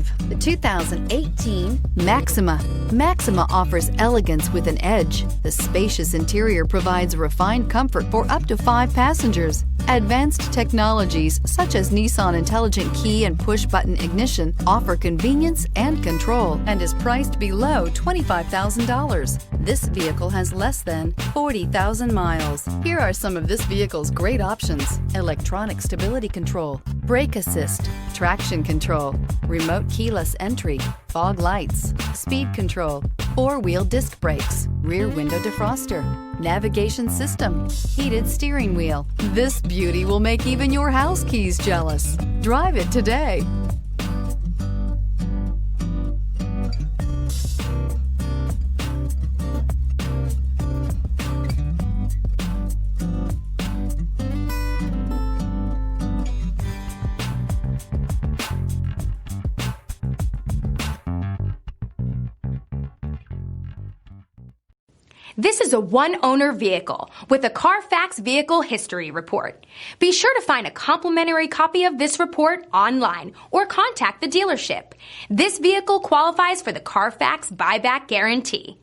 drive the 2018 Maxima. Maxima offers elegance with an edge. The spacious interior provides refined comfort for up to 5 passengers. Advanced technologies such as Nissan Intelligent Key and push-button ignition offer convenience and control and is priced below $25,000. This vehicle has less than 40,000 miles. Here are some of this vehicle's great options: electronic stability control, brake assist, traction control, remote keyless entry, fog lights, speed control, 4-wheel disc brakes, rear window defroster, navigation system, heated steering wheel. This beauty will make even your house keys jealous. Drive it today. This is a one-owner vehicle with a Carfax Vehicle History Report. Be sure to find a complimentary copy of this report online or contact the dealership. This vehicle qualifies for the Carfax Buyback Guarantee.